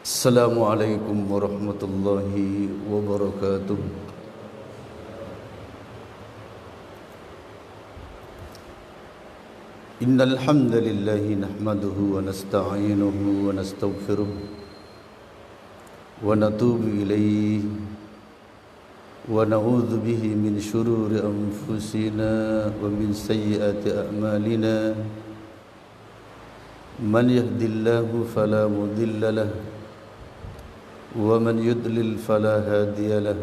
Assalamualaikum warahmatullahi wabarakatuh. Innal hamdalillah nahmaduhu wa nasta'inuhu wa nastaghfiruh wa natubu ilayhi wa na'udzu bihi min shururi anfusina wa min sayyiati a'malina. Man yahdihillahu fala mudilla lahu ومن يضلل فلا هادي له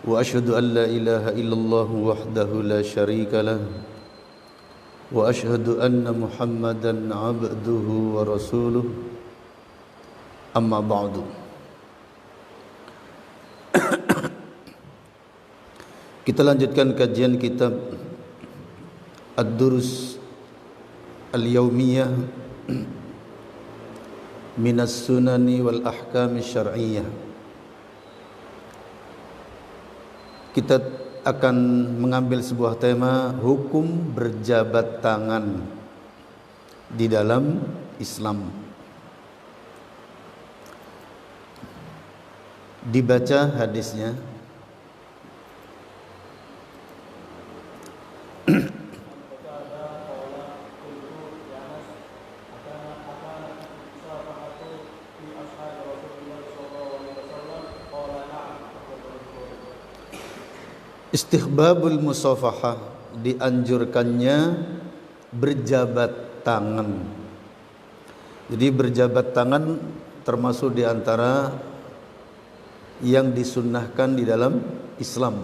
وأشهد أن لا إله إلا الله وحده لا شريك له وأشهد أن محمدا عبده ورسوله أما بعد. Kita lanjutkan kajian kitab Ad-Durus Al-Yaumiyah Minas Sunani wal Ahkami Syar'iyyah. Kita akan mengambil sebuah tema hukum berjabat tangan di dalam Islam. Dibaca hadisnya. Istihbabul musafahah, dianjurkannya berjabat tangan. Jadi berjabat tangan termasuk di antara yang disunnahkan di dalam Islam.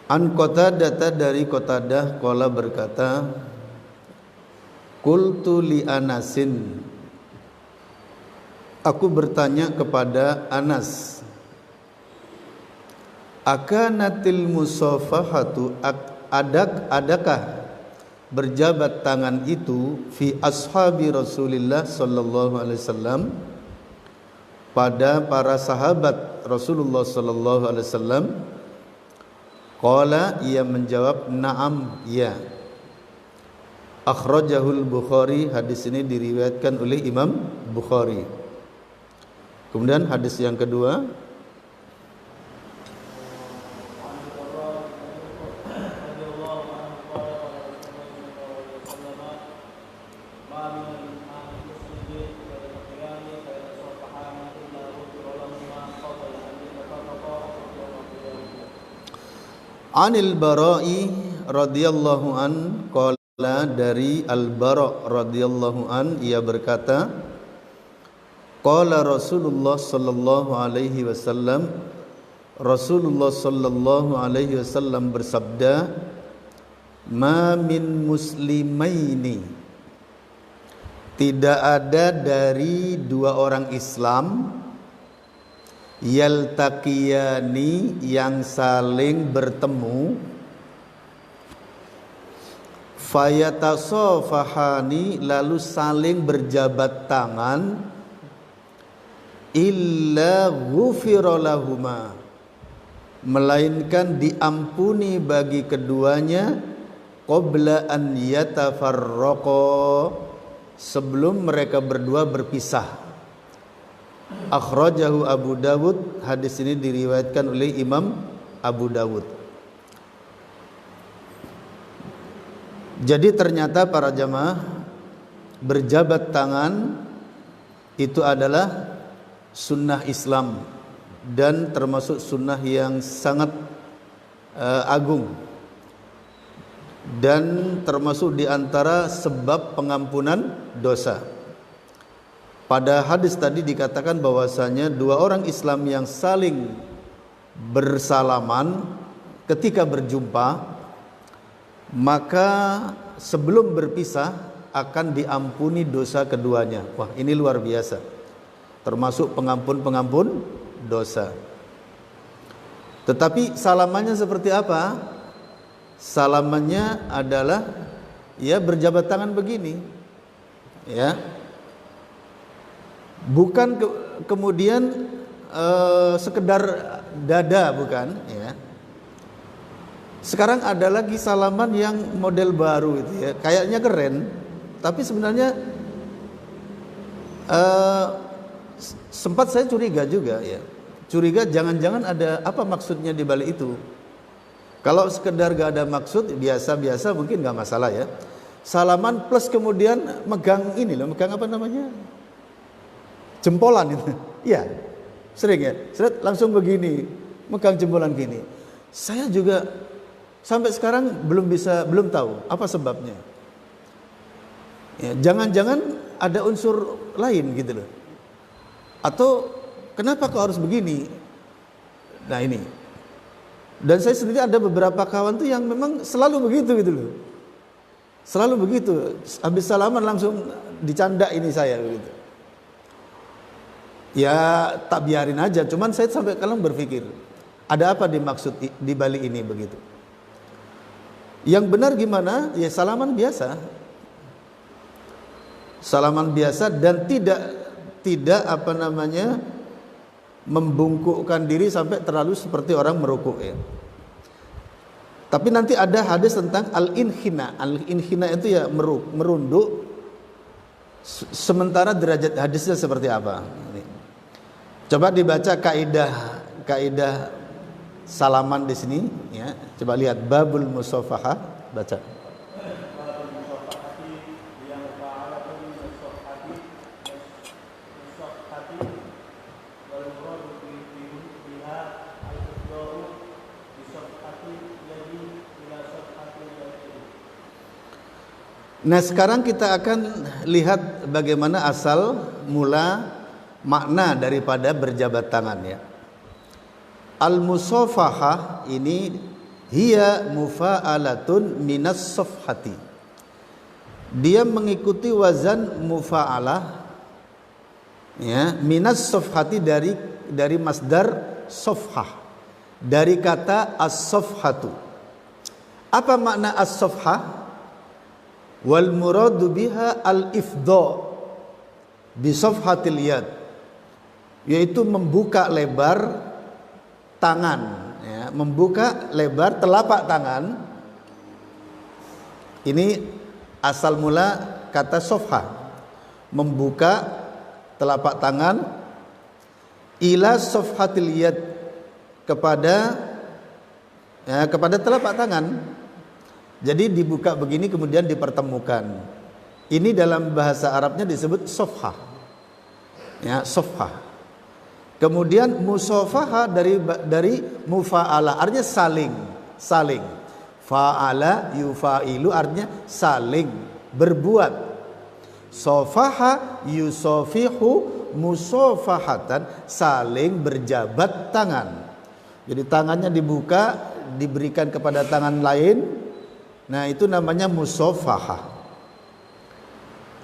An Qatadah, dari Qatadah qala berkata, qultu li Anasin, aku bertanya kepada Anas, akanatil musafahatu, adakah berjabat tangan itu fi ashabi Rasulillah sallallahu alaihi wasallam, pada para sahabat Rasulullah sallallahu alaihi wasallam? Qala, ia menjawab, na'am, ya. Akhrajahul Bukhari, hadis ini diriwayatkan oleh Imam Bukhari. Kemudian hadis yang kedua, Anil Bara'i radhiyallahu an qala, dari Al-Bara' radhiyallahu an, ia berkata, qala Rasulullah sallallahu alaihi wasallam, Rasulullah sallallahu alaihi wasallam bersabda, ma min muslimaini, tidak ada dari dua orang Islam, yaltaqiyani, yang saling bertemu, fayatasafahani, lalu saling berjabat tangan, illa ghufira lahuma, melainkan diampuni bagi keduanya, qabla an yatafarraqa, sebelum mereka berdua berpisah. Akhrajahu Abu Dawud, hadis ini diriwayatkan oleh Imam Abu Dawud. Jadi ternyata para jamaah, berjabat tangan itu adalah sunnah Islam dan termasuk sunnah yang sangat agung, dan termasuk di antara sebab pengampunan dosa. Pada hadis tadi dikatakan bahwasanya dua orang Islam yang saling bersalaman ketika berjumpa, maka sebelum berpisah akan diampuni dosa keduanya. Wah, ini luar biasa. Termasuk pengampun dosa. Tetapi salamannya seperti apa? Salamannya adalah ya berjabat tangan begini. Ya. Bukan kemudian sekedar dada, bukan ya. Sekarang ada lagi salaman yang model baru itu ya, kayaknya keren, Tapi sebenarnya sempat saya curiga juga ya. Curiga jangan-jangan ada apa maksudnya di balik itu. Kalau sekedar gak ada maksud, biasa-biasa mungkin gak masalah ya. Salaman plus kemudian megang ini loh, megang apa namanya? Jempolan itu. Iya. Sering ya. Seret langsung begini, megang jempolan gini. Saya juga sampai sekarang belum tahu apa sebabnya. Ya, jangan-jangan ada unsur lain gitu loh. Atau kenapa kok harus begini? Nah ini. Dan saya sendiri ada beberapa kawan tuh yang memang selalu begitu gitu loh. Selalu begitu. Habis salaman langsung dicanda ini saya gitu. Ya tak biarin aja. Cuman saya sampai kadang berpikir, ada apa dimaksud di balik ini begitu? Yang benar gimana? Ya salaman biasa. Salaman biasa dan tidak apa namanya membungkukkan diri sampai terlalu seperti orang merukuk ya. Tapi nanti ada hadis tentang al-inhina. Al-inhina itu ya merunduk. Sementara derajat hadisnya seperti apa? Coba dibaca kaidah salaman di sini ya. Coba lihat babul musafahah, baca. Nah sekarang kita akan lihat bagaimana asal mula makna daripada berjabat tangan ya. Al-musafahah ini hiya mufa'alatun minas safhati. Dia mengikuti wazan mufa'alah ya, minas safhati dari masdar safhah. Dari kata as-safhatu. Apa makna as-safhah? Wal muradu biha al-ifdha bi safhatil yad, yaitu membuka lebar tangan ya, membuka lebar telapak tangan. Ini asal mula kata safha, membuka telapak tangan ila safhatil yad, kepada telapak tangan. Jadi dibuka begini kemudian dipertemukan. Ini dalam bahasa Arabnya disebut safha. Ya, safha. Kemudian musafaha dari mufa'ala, artinya saling. Fa'ala yufailu artinya saling, berbuat. Safaha yusafihu musafahatan, saling berjabat tangan. Jadi tangannya dibuka, diberikan kepada tangan lain. Nah itu namanya musafahah.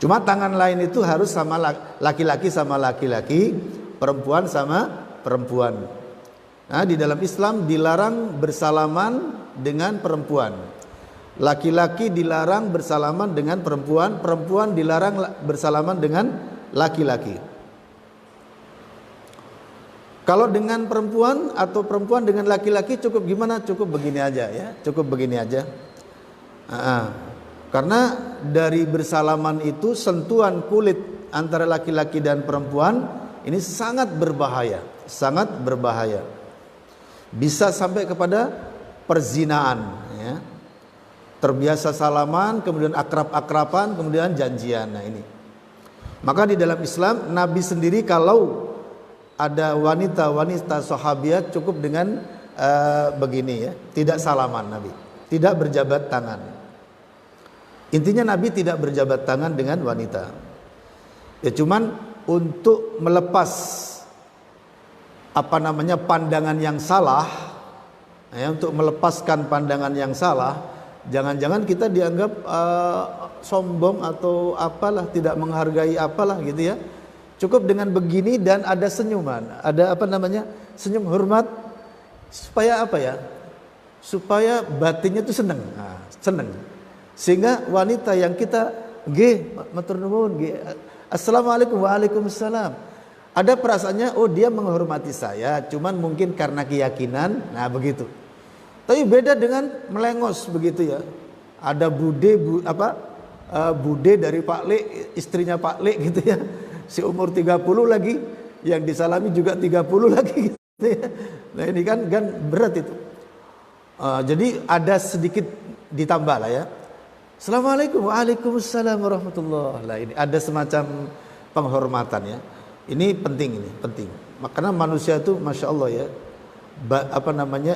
Cuma tangan lain itu harus sama laki-laki sama laki-laki, perempuan sama perempuan. Nah di dalam Islam dilarang bersalaman dengan perempuan. Laki-laki dilarang bersalaman dengan perempuan, perempuan dilarang bersalaman dengan laki-laki. Kalau dengan perempuan atau perempuan dengan laki-laki cukup gimana? Cukup begini aja ya, cukup begini aja. Karena dari bersalaman itu sentuhan kulit antara laki-laki dan perempuan ini sangat berbahaya, sangat berbahaya. Bisa sampai kepada perzinaan ya. Terbiasa salaman, kemudian akrab-akraban, kemudian janjian. Nah ini. Maka di dalam Islam Nabi sendiri kalau ada wanita sahabiat cukup dengan begini ya, tidak salaman Nabi, tidak berjabat tangan. Intinya Nabi tidak berjabat tangan dengan wanita. Ya cuman untuk melepas pandangan yang salah, ya, untuk melepaskan pandangan yang salah, jangan-jangan kita dianggap sombong atau apalah, tidak menghargai apalah gitu ya. Cukup dengan begini dan ada senyuman, ada senyum hormat, supaya apa ya? Supaya batinnya itu seneng, seneng. Sehingga wanita yang kita matur nuwun, assalamualaikum, waalaikumsalam, ada perasaannya, oh dia menghormati saya, cuman mungkin karena keyakinan, nah begitu. Tapi beda dengan melengos begitu ya. Ada bude dari Pak Le, istrinya Pak Le gitu ya. Si umur 30 lagi, yang disalami juga 30 lagi gitu ya. Nah ini kan berat itu. Jadi ada sedikit ditambah lah ya. Assalamualaikum, waalaikumsalam warahmatullahi. Lah ini ada semacam penghormatan ya. Ini penting, Makanya manusia itu masya Allah ya,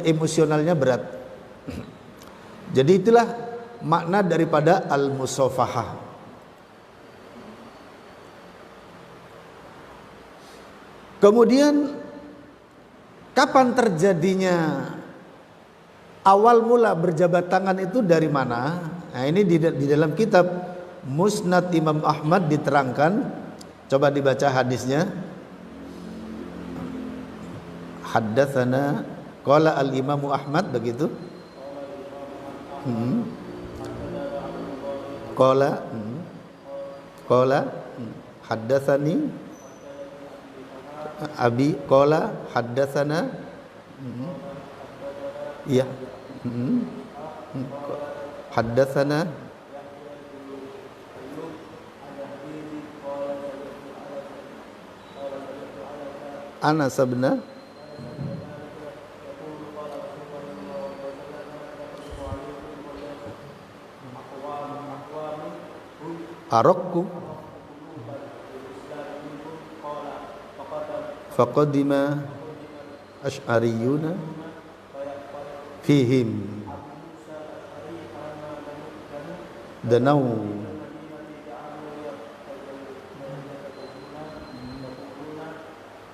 emosionalnya berat. Jadi itulah makna daripada al-musafahah. Kemudian kapan terjadinya awal mula berjabat tangan itu dari mana? Nah ini di dalam kitab Musnad Imam Ahmad diterangkan. Coba dibaca hadisnya. Haddatsana qala al-Imam Ahmad begitu. Qala haddatsani Abi qala haddatsana iya haddatsana Anas bin Arokku faqadima asy'ariyuna fihim danau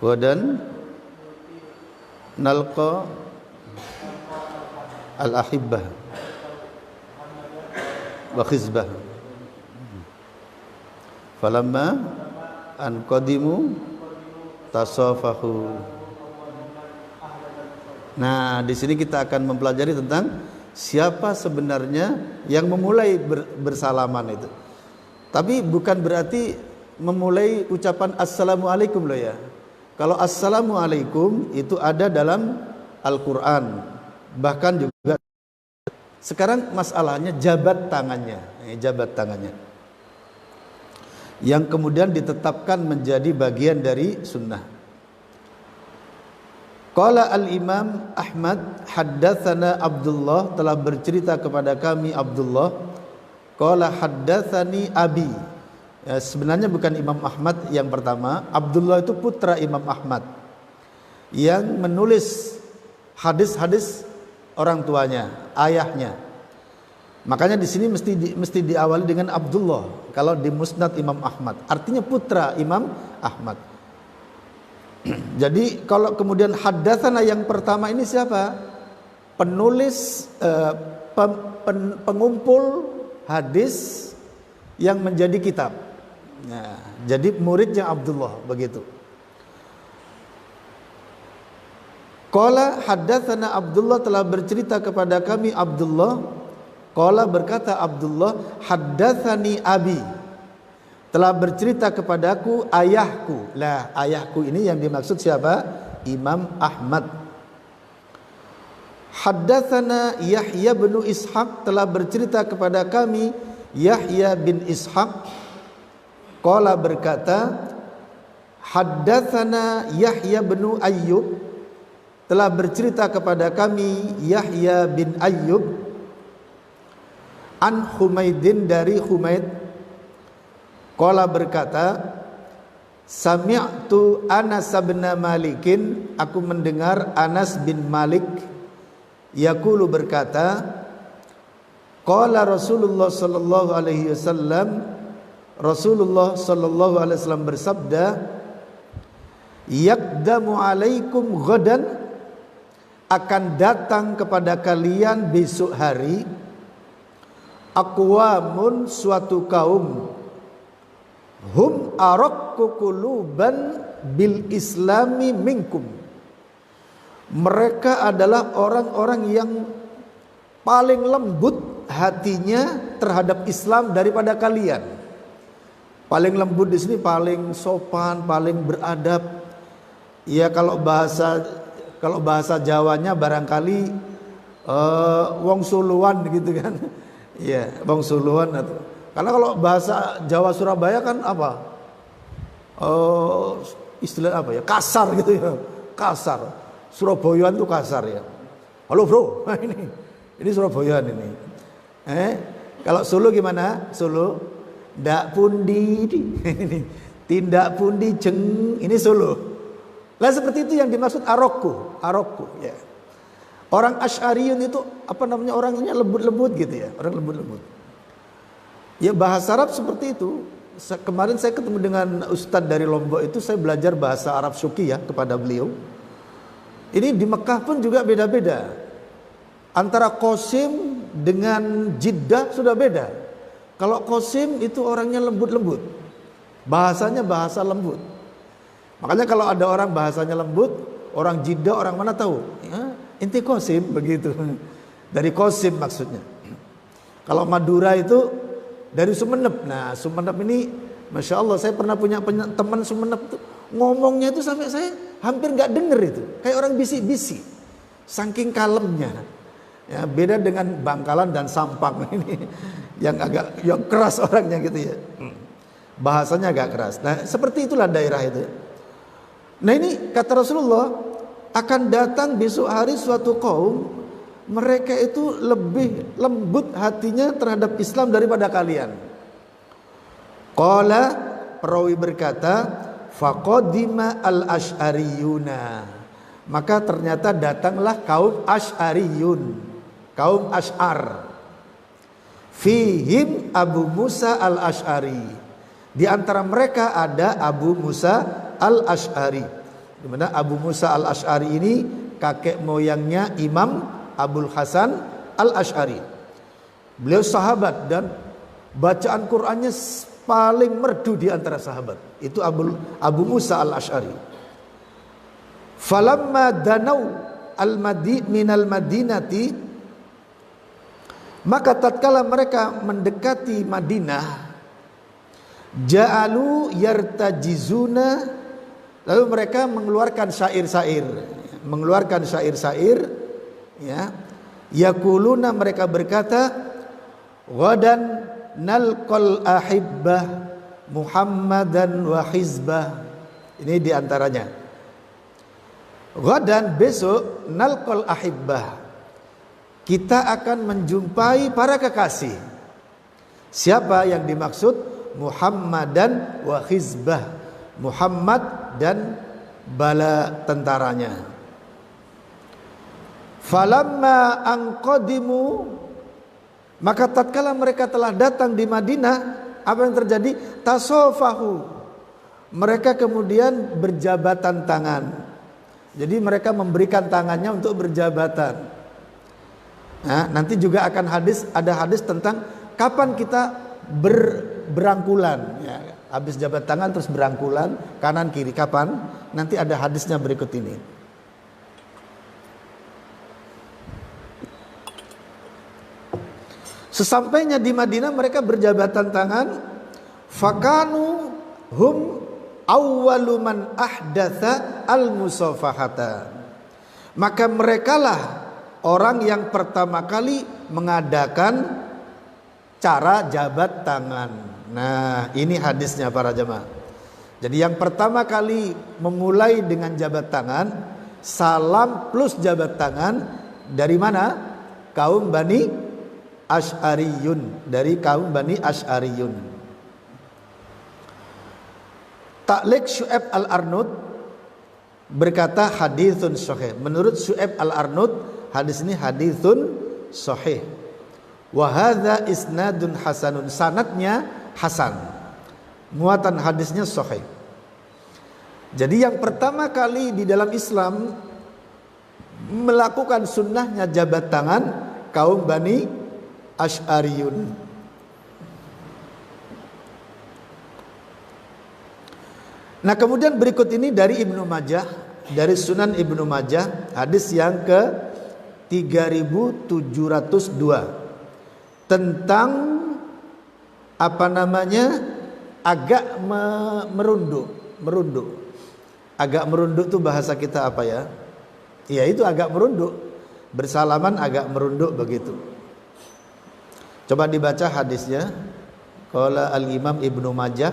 wadan nalqa al-ahibbah wa khizbah falamma an qadimu tasafahu. Nah, di sini kita akan mempelajari tentang siapa sebenarnya yang memulai bersalaman itu. Tapi bukan berarti memulai ucapan assalamualaikum loh ya. Kalau assalamualaikum itu ada dalam Al-Quran. Bahkan juga sekarang masalahnya jabat tangannya. Yang kemudian ditetapkan menjadi bagian dari sunnah. Qala al-Imam Ahmad haddatsana Abdullah, telah bercerita kepada kami Abdullah. Qala haddatsani Abi. Ya, sebenarnya bukan Imam Ahmad yang pertama. Abdullah itu putra Imam Ahmad yang menulis hadis-hadis orang tuanya, ayahnya. Makanya di sini mesti diawali dengan Abdullah kalau di Musnad Imam Ahmad. Artinya putra Imam Ahmad. Jadi kalau kemudian haddatsana yang pertama ini siapa? Penulis pengumpul hadis yang menjadi kitab. Nah, jadi muridnya Abdullah begitu. Qala haddatsana Abdullah, telah bercerita kepada kami Abdullah. Qala, berkata Abdullah, haddatsani abi, telah bercerita kepadaku ayahku. Lah, ayahku ini yang dimaksud siapa? Imam Ahmad. Haddatsana Yahya bin Ishaq, telah bercerita kepada kami Yahya bin Ishaq. Qala, berkata haddatsana Yahya bin Ayyub, telah bercerita kepada kami Yahya bin Ayyub an Humaidin, dari Humaid. Qala, berkata sami'tu Anas bin Malikin, aku mendengar Anas bin Malik yaqulu, berkata qala Rasulullah sallallahu alaihi wasallam, Rasulullah sallallahu alaihi wasallam bersabda, yaqdamu alaikum ghadan, akan datang kepada kalian besok hari aqwamun, suatu kaum, hum araqqu quluban bil islami minkum, mereka adalah orang-orang yang paling lembut hatinya terhadap Islam daripada kalian. Paling lembut di sini paling sopan, paling beradab. Ya kalau bahasa Jawanya barangkali wong suluan gitu kan. Ya, wong suluan atau Karena kalau bahasa Jawa Surabaya kan apa? Istilah apa ya? Kasar gitu ya. Kasar. Surabayaan itu kasar ya. Halo bro, ini Surabayaan ini. Kalau Solo gimana? Solo, ndak pundi, tindak pundi jeng, ini Solo. Lah seperti itu yang dimaksud arokku ya. Orang Asy'ariyun itu apa namanya, orangnya lembut-lembut gitu ya, orang lembut-lembut. Ya bahasa Arab seperti itu. Kemarin saya ketemu dengan Ustadz dari Lombok itu, saya belajar bahasa Arab Syuki ya kepada beliau. Ini di Mekah pun juga beda-beda. Antara Qasim dengan Jiddah sudah beda. Kalau Qasim itu orangnya lembut-lembut. Bahasanya bahasa lembut. Makanya kalau ada orang bahasanya lembut, orang Jiddah, orang mana tahu? Ya, inti Qasim begitu. Dari Qasim maksudnya. Kalau Madura itu dari Sumeneb. Nah, Sumeneb ini Masya Allah, saya pernah punya teman Sumeneb tuh, ngomongnya itu sampai saya hampir nggak denger itu, kayak orang bisik-bisik, saking kalemnya. Ya, beda dengan Bangkalan dan Sampang ini yang keras orangnya gitu ya. Bahasanya agak keras. Nah, seperti itulah daerah itu. Nah, ini kata Rasulullah, akan datang besok hari suatu kaum, mereka itu lebih lembut hatinya terhadap Islam daripada kalian. Qala, perawi berkata, faqadima al-asy'ariyuna. Maka ternyata datanglah kaum Asy'ariyun, kaum Asy'ar. Fihim Abu Musa al-Asy'ari. Di antara mereka ada Abu Musa al-Asy'ari. Di mana Abu Musa al-Asy'ari ini kakek moyangnya Imam Abul Hasan al-Asy'ari. Beliau sahabat dan bacaan Qur'annya paling merdu di antara sahabat. Itu Abu Musa al-Asy'ari. Falamma danau minal madinati, maka tatkala mereka mendekati Madinah, ja'alu yartajizuna, lalu mereka mengeluarkan syair-syair, ya. Yaquluna, mereka berkata, ghadan nalqal ahibbah Muhammadan wa hizbah. Ini diantaranya. Ghadan, besok, nalqal ahibbah, kita akan menjumpai para kekasih. Siapa yang dimaksud? Muhammadan wa hizbah, Muhammad dan bala tentaranya. Falamma anqadimu, maka tatkala mereka telah datang di Madinah, apa yang terjadi? Tasofahu, mereka kemudian berjabatan tangan. Jadi mereka memberikan tangannya untuk berjabatan. Nah, nanti juga akan ada hadis tentang kapan kita berangkulan. Ya, habis jabat tangan terus berangkulan kanan kiri, kapan? Nanti ada hadisnya berikut ini. Sesampainya di Madinah mereka berjabatan tangan. Fakanu hum awwalu man ahdatha al-musafahata. Maka merekalah orang yang pertama kali mengadakan cara jabat tangan. Nah, ini hadisnya para jemaah. Jadi yang pertama kali memulai dengan jabat tangan, salam plus jabat tangan dari mana? Kaum Bani Asy'ariyun, dari kaum Bani Asy'ariyun. Ta'liq Syu'aib al-Arnud berkata haditsun sahih. Menurut Syu'aib al-Arnud, hadis ini haditsun sahih. Wa hadza isnadun hasanun, sanadnya hasan. Muatan hadisnya sahih. Jadi yang pertama kali di dalam Islam melakukan sunnahnya jabat tangan kaum Bani Asy'ariyun. Nah, kemudian berikut ini dari Ibnu Majah, dari Sunan Ibnu Majah, hadis yang ke 3702 tentang apa namanya? Agak merunduk. Agak merunduk itu bahasa kita apa ya? Ya, itu agak merunduk. Bersalaman agak merunduk begitu. Coba dibaca hadisnya. Qala al-Imam Ibnu Majah.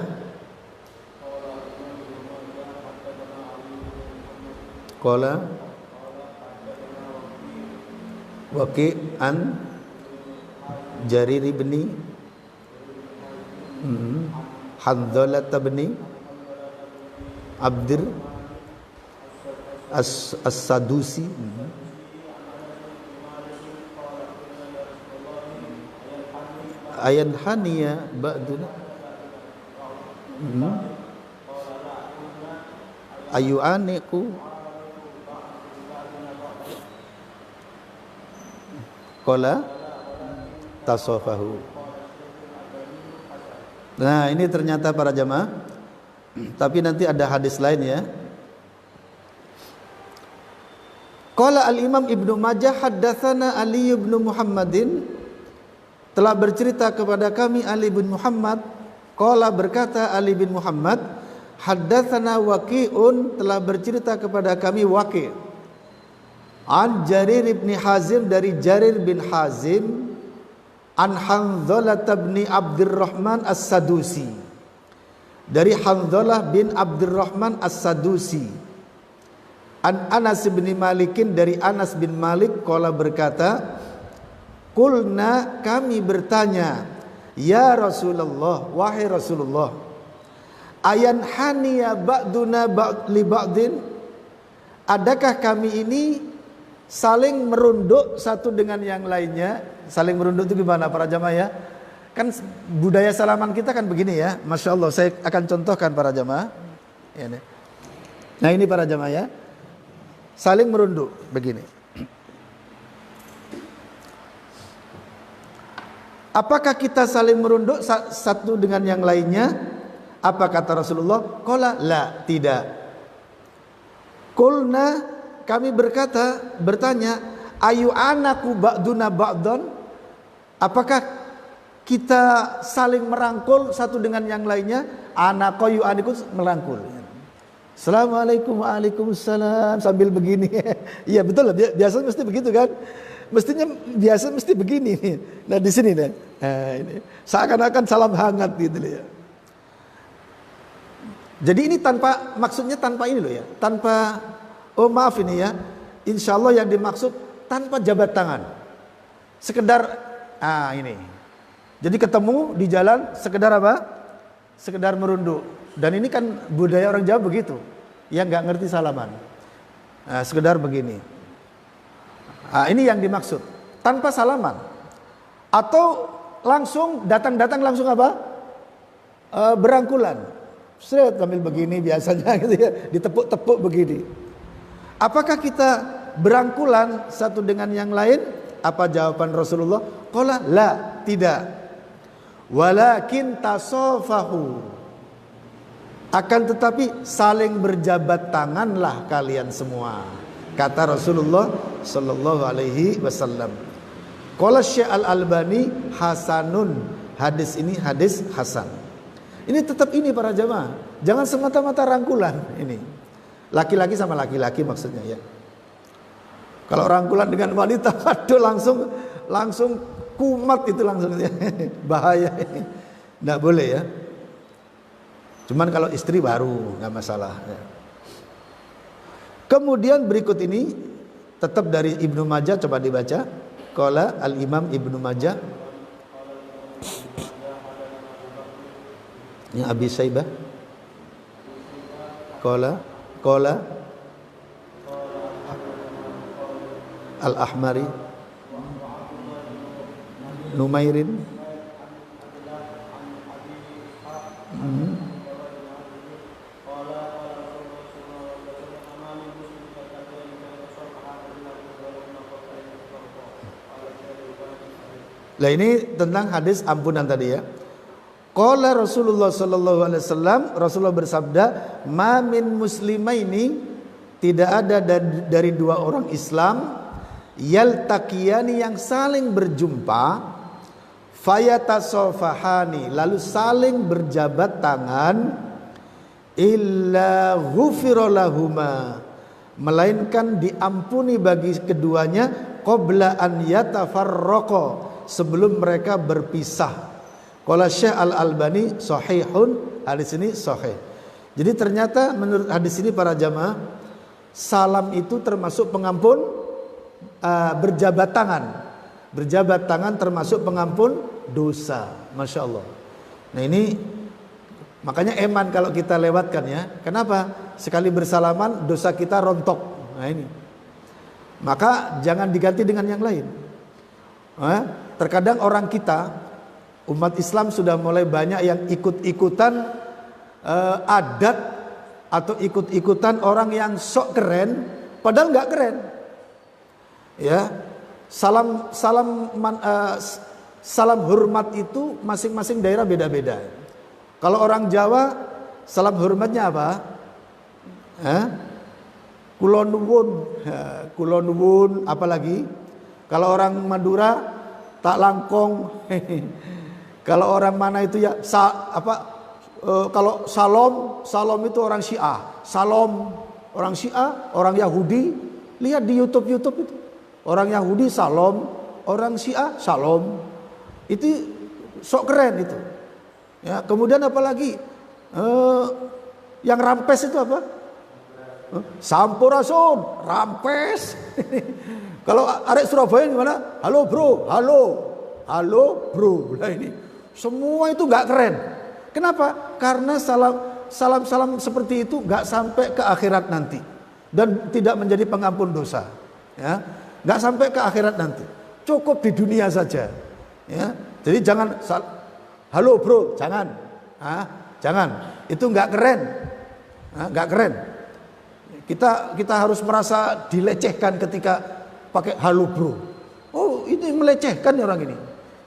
Qala Waqi' an Jarir ibni Hanzalah ibni Abdir As-Sadusi. Ayan haniya ba'duna ayu aniku qala tasafahu. Nah, ini ternyata para jamaah, tapi nanti ada hadis lain ya. Qala al-Imam Ibnu Majah haddatsana Ali bin Muhammadin, telah bercerita kepada kami Ali bin Muhammad. Qala berkata Ali bin Muhammad, haddatsana Waqi'un, telah bercerita kepada kami Waqi'. An Jarir bin Hazim, dari Jarir bin Hazim. An Hanzalah bin Abdurrahman As-Sadusi, dari Hanzalah bin Abdurrahman As-Sadusi. An Anas bin Malikin, dari Anas bin Malik. Qala berkata, qulna, kami bertanya, ya Rasulullah, wahai Rasulullah, ayan haniya ba'duna li ba'din, adakah kami ini saling merunduk satu dengan yang lainnya? Saling merunduk itu gimana para jamaah ya? Kan budaya salaman kita kan begini ya. Masya Allah, saya akan contohkan para jamaah. Nah ini para jamaah ya, saling merunduk begini. Apakah kita saling merunduk satu dengan yang lainnya? Apa kata Rasulullah? Qala la, tidak. Qulna, kami bertanya, ayu anaku ba'duna ba'don, apakah kita saling merangkul satu dengan yang lainnya? Anakoyu aniku, merangkul. Assalamualaikum, waalaikumsalam, sambil begini. Iya betul lah, biasa mesti begitu kan? Mestinya biasa mesti begini nih. Nah di sini nih, ini seakan-akan salam hangat gitu ya. Jadi ini tanpa, maksudnya tanpa ini loh ya, tanpa, oh maaf ini ya, insya Allah yang dimaksud tanpa jabat tangan, sekedar ini. Jadi ketemu di jalan, sekedar apa? Sekedar merunduk. Dan ini kan budaya orang Jawa begitu, yang nggak ngerti salaman, sekedar begini. Ini yang dimaksud tanpa salaman, atau langsung datang langsung apa? Berangkulan, seret sambil begini biasanya gitu ya, ditepuk-tepuk begini. Apakah kita berangkulan satu dengan yang lain? Apa jawaban Rasulullah? Qala la, tidak. Walakin tasafahu, akan tetapi saling berjabat tanganlah kalian semua, kata Rasulullah sallallahu alaihi wasallam. Qala Syekh Al-Albani hasanun, hadis ini hadis hasan. Ini tetap ini para jamaah, jangan semata-mata rangkulan ini. Laki-laki sama laki-laki maksudnya ya. Kalau rangkulan dengan wanita, aduh langsung kumat itu langsung ya. Bahaya ini. Enggak boleh ya. Cuman kalau istri baru enggak masalah ya. Kemudian berikut ini tetap dari Ibnu Majah, coba dibaca. Qala al-Imam Ibnu Majah, ini Abi Saibah. Qala Al-Ahmari, Numairin, Lah ini tentang hadis ampunan tadi ya. Qala Rasulullah sallallahu alaihi wasallam, Rasulullah bersabda, "Ma min muslimaini, tidak ada dari dua orang Islam, yaltaqiyani, yang saling berjumpa, fayatasafahani, lalu saling berjabat tangan, illa ghufira lahuma, melainkan diampuni bagi keduanya, qabla an yatafarraqa, sebelum mereka berpisah. Qala Syekh Al-Albani sahihun, hadis ini sahih. Jadi ternyata menurut hadis ini para jamaah, salam itu termasuk pengampun berjabat tangan. Berjabat tangan termasuk pengampun dosa. Masya Allah. Nah ini makanya eman kalau kita lewatkan ya. Kenapa? Sekali bersalaman dosa kita rontok. Nah ini. Maka jangan diganti dengan yang lain. Terkadang orang kita, umat Islam sudah mulai banyak yang ikut-ikutan adat atau ikut-ikutan orang yang sok keren, padahal nggak keren. Ya, salam hormat itu masing-masing daerah beda-beda. Kalau orang Jawa, salam hormatnya apa? Kula nuwun, apalagi? Kalau orang Madura, tak langkong. Kalau orang mana itu ya kalau salam itu orang Syiah. Salam orang Syiah, orang Yahudi, lihat di YouTube itu. Orang Yahudi salam, orang Syiah salam. Itu sok keren itu. Ya, kemudian apalagi? Yang rampes itu apa? Sampurasun, rampes. Kalau arek Surabaya gimana? Halo bro, halo bro. Nah ini semua itu nggak keren. Kenapa? Karena salam seperti itu nggak sampai ke akhirat nanti dan tidak menjadi pengampun dosa. Ya, nggak sampai ke akhirat nanti. Cukup di dunia saja. Ya, jadi jangan halo bro, jangan, jangan. Itu nggak keren, nggak keren. Kita harus merasa dilecehkan ketika pakai halo bro. Oh ini melecehkan orang ini.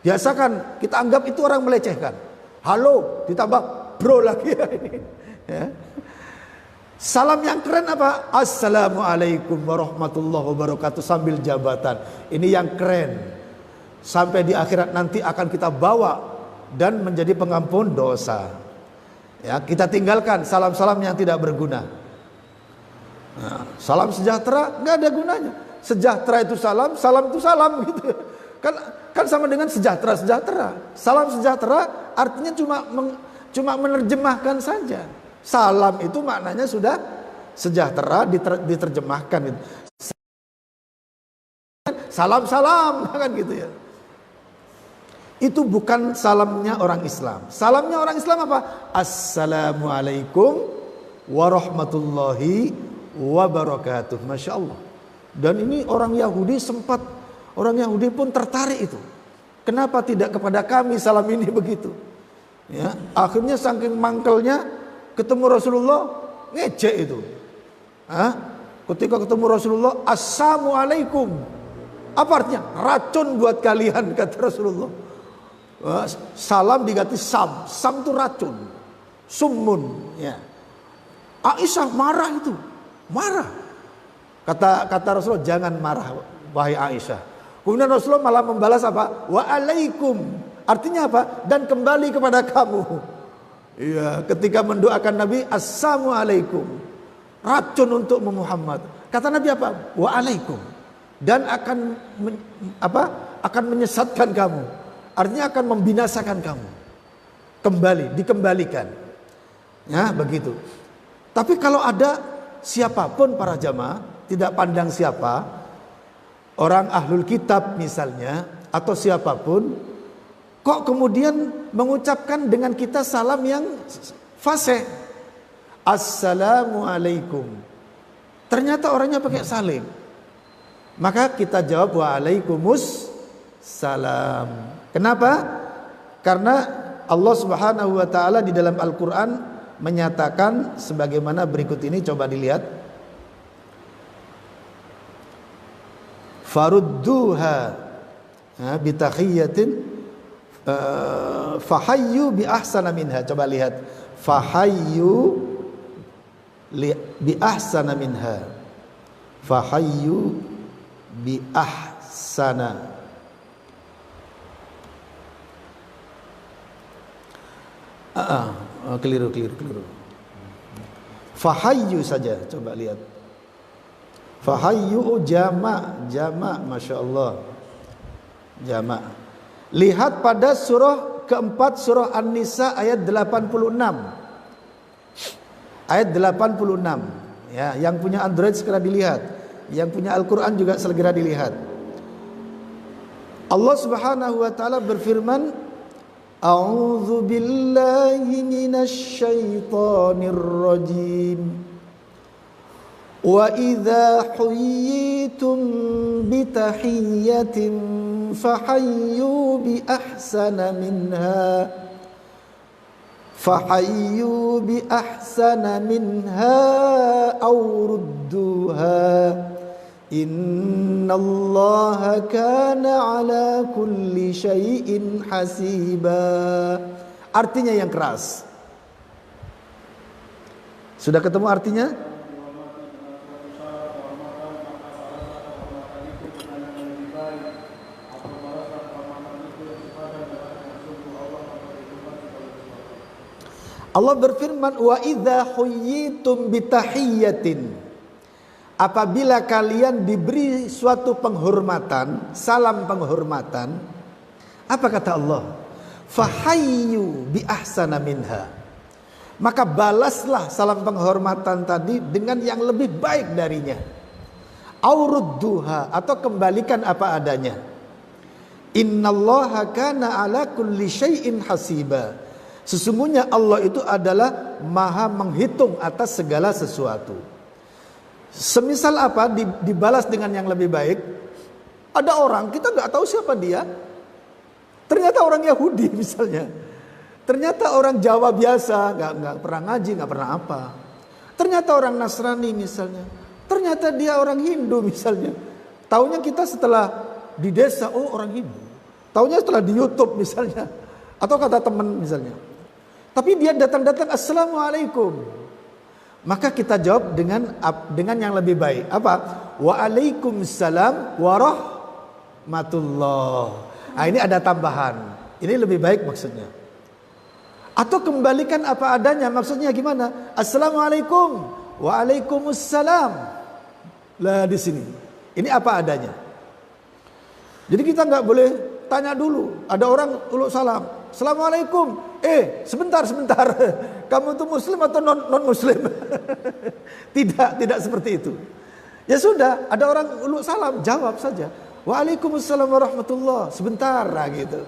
Biasakan kita anggap itu orang melecehkan. Halo ditambah bro lagi ini. Ya. Salam yang keren apa? Assalamualaikum warahmatullahi wabarakatuh sambil jabatan. Ini yang keren. Sampai di akhirat nanti akan kita bawa dan menjadi pengampun dosa. Ya, kita tinggalkan salam-salam yang tidak berguna. Nah, salam sejahtera nggak ada gunanya. Sejahtera itu salam, salam itu salam gitu. Kan sama dengan sejahtera. Salam sejahtera artinya cuma menerjemahkan saja. Salam itu maknanya sudah sejahtera diterjemahkan gitu. Salam kan gitu ya. Itu bukan salamnya orang Islam. Salamnya orang Islam apa? Assalamualaikum warahmatullahi wabarakatuh. Masya Allah. Dan ini orang Yahudi pun tertarik itu. Kenapa tidak kepada kami salam ini begitu? Ya, akhirnya saking mangkelnya ketemu Rasulullah ngejek itu. Ketika ketemu Rasulullah, assalamualaikum. Apa artinya? Racun buat kalian kata Rasulullah. Salam diganti sam itu racun, summun. Ya. Aisyah marah itu. Marah. Kata Rasulullah, jangan marah wahai Aisyah. Kemudian Rasulullah malah membalas apa? Waalaikum. Artinya apa? Dan kembali kepada kamu. Iya, ketika mendoakan Nabi, assalamualaikum. Racun untuk Muhammad. Kata Nabi apa? Waalaikum. Dan akan menyesatkan kamu. Artinya akan membinasakan kamu. Dikembalikan. Ya, begitu. Tapi kalau ada siapapun para jamaah, tidak pandang siapa, orang ahlul kitab misalnya, atau siapapun, kok kemudian mengucapkan dengan kita salam yang fasih. Assalamualaikum. Ternyata orangnya pakai salim. Maka kita jawab waalaikumsalam. Kenapa? Karena Allah Subhanahu wa taala di dalam Al-Qur'an menyatakan sebagaimana berikut ini, coba dilihat. Farudduha bi tahiyyatin fahayyu bi ahsana minha. Coba lihat. Fahayyu bi ahsana minha. Fahayyu bi ahsana. Keliru. Fahayyu saja, coba lihat. Fahayyu jamak, masya Allah, jamak. Lihat pada surah keempat surah An-Nisa ayat 86. Ayat 86. Ya, yang punya Android segera dilihat. Yang punya Al-Qur'an juga segera dilihat. Allah Subhanahu wa taala berfirman, A'udzu billahi minasy syaithanir rajim. Wa idza huyyitum bi tahiyyatin fahayyu bi ahsana minha aw rudduha innallaha kana ala kulli syai'in hasiba. Artinya yang keras. Sudah ketemu artinya? Allah berfirman, wa idza huyyitum bitahiyyatin, apabila kalian diberi suatu penghormatan, salam penghormatan, apa kata Allah? Fahayyu bi ahsana minha, maka balaslah salam penghormatan tadi dengan yang lebih baik darinya. Aurudduha, atau kembalikan apa adanya. Innallaha kana ala kulli syai'in hasiba, sesungguhnya Allah itu adalah maha menghitung atas segala sesuatu. Semisal apa dibalas dengan yang lebih baik. Ada orang kita nggak tahu siapa dia, ternyata orang Yahudi misalnya, ternyata orang Jawa biasa, nggak pernah ngaji, nggak pernah apa, ternyata orang Nasrani misalnya, ternyata dia orang Hindu misalnya. Taunya kita setelah di desa, oh orang Hindu, taunya setelah di YouTube misalnya, atau kata teman misalnya. Tapi dia datang-datang, assalamualaikum, maka kita jawab dengan yang lebih baik. Apa? Waalaikumsalam warahmatullah. Nah, ini ada tambahan. Ini lebih baik maksudnya. Atau kembalikan apa adanya, maksudnya gimana? Assalamualaikum, waalaikumsalam. Lah di sini, ini apa adanya. Jadi kita nggak boleh tanya dulu. Ada orang uluk salam, assalamualaikum. Sebentar. Kamu itu muslim atau non muslim? Tidak seperti itu. Ya sudah, ada orang uluk salam, jawab saja. Waalaikumsalam warahmatullah. Sebentar lah gitu.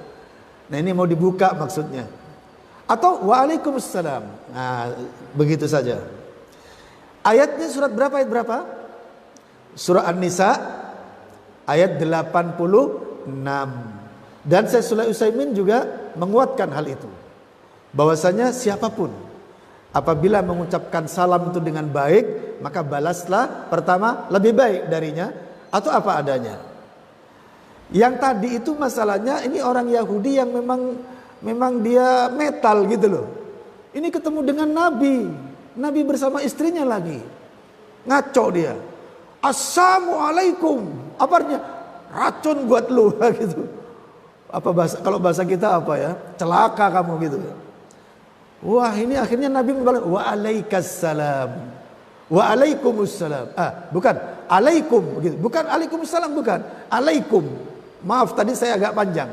Nah, ini mau dibuka maksudnya. Atau waalaikumsalam. Nah, begitu saja. Ayatnya surat berapa? Ayat berapa? Surah An-Nisa ayat 86. Dan Syekh Shalih Utsaimin juga menguatkan hal itu. Bahwasanya siapapun apabila mengucapkan salam itu dengan baik, maka balaslah pertama lebih baik darinya atau apa adanya. Yang tadi itu masalahnya ini orang Yahudi yang memang dia metal gitu loh. Ini ketemu dengan Nabi bersama istrinya lagi. Ngaco dia. Assalamualaikum. Apa artinya? Racun buat lu gitu. Kalau bahasa kita apa ya? Celaka kamu gitu. Wah, ini akhirnya Nabi membalas waalaikumsalam. Waalaikumsalam. Bukan alaikum gitu. Bukan alaikumsalam, bukan. Alaikum. Maaf tadi saya agak panjang.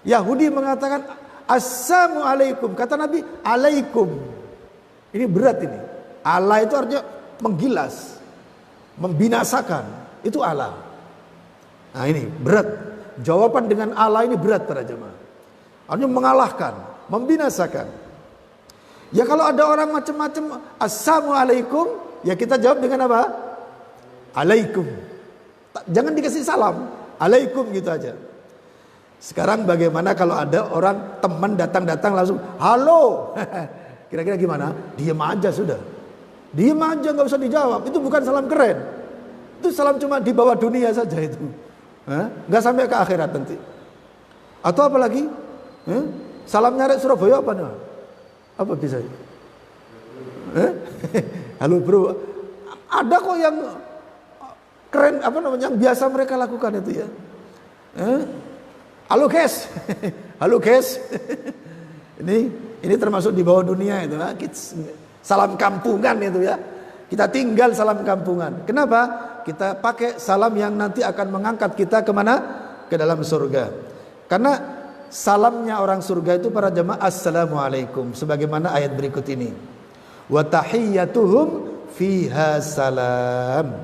Yahudi mengatakan assalamualaikum. Kata Nabi alaikum. Ini berat ini. Allah itu artinya menggilas, membinasakan. Itu Allah. Nah, ini berat. Jawaban dengan Allah ini berat para jemaah. Artinya mengalahkan, membinasakan. Ya kalau ada orang macam-macam assalamualaikum, ya kita jawab dengan apa? Alaikum. Jangan dikasih salam, alaikum gitu aja. Sekarang bagaimana kalau ada orang teman datang langsung halo? Kira-kira gimana? Diam aja sudah. Diam aja, nggak usah dijawab. Itu bukan salam keren. Itu salam cuma di bawah dunia saja itu. Nggak sampai ke akhirat nanti. Atau apa lagi? Salam nyarek Surabaya apa nih? Apa bisa? Halo bro. Ada kok yang keren, apa namanya, yang biasa mereka lakukan itu ya. Halo guys. Halo guys. Ini termasuk di bawah dunia itu ya. Salam kampungan itu ya. Kita tinggal salam kampungan. Kenapa? Kita pakai salam yang nanti akan mengangkat kita kemana? Ke dalam surga. Karena salamnya orang surga itu para jemaah assalamualaikum, sebagaimana ayat berikut ini. Wa tahiyyatuhum fiha salam.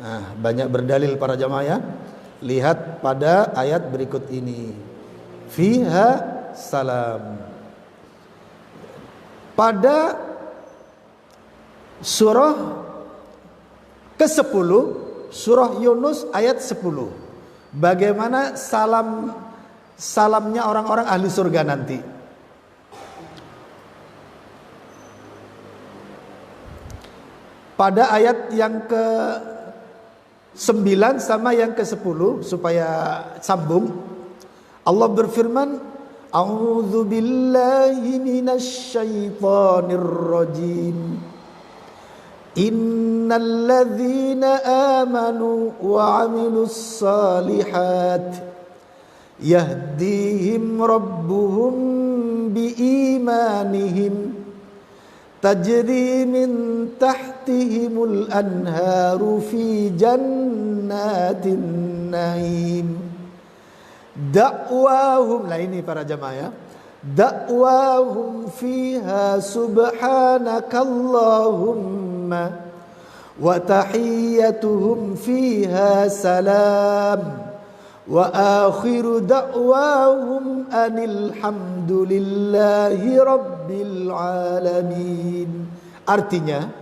Nah, banyak berdalil para jemaah ya. Lihat pada ayat berikut ini. Fiha salam. Pada surah ke-10, surah Yunus ayat 10. Bagaimana salamnya orang-orang ahli surga nanti. Pada ayat yang ke-9 sama yang ke-10 supaya sambung, Allah berfirman, A'udzu billahi minasy syaithanir rajim. Innal ladzina amanu wa 'amilus shalihat yahdihim rabbuhum biimanihim tajri min tahtihimul anharu fi jannatin naim. Da'wahum, nah ini para jamaah ya, da'wahum fiha subhanakallahumma wa tahiyyatuhum fiha salam wa akhiru da'wahum anil hamdulillahi rabbil alamin. Artinya,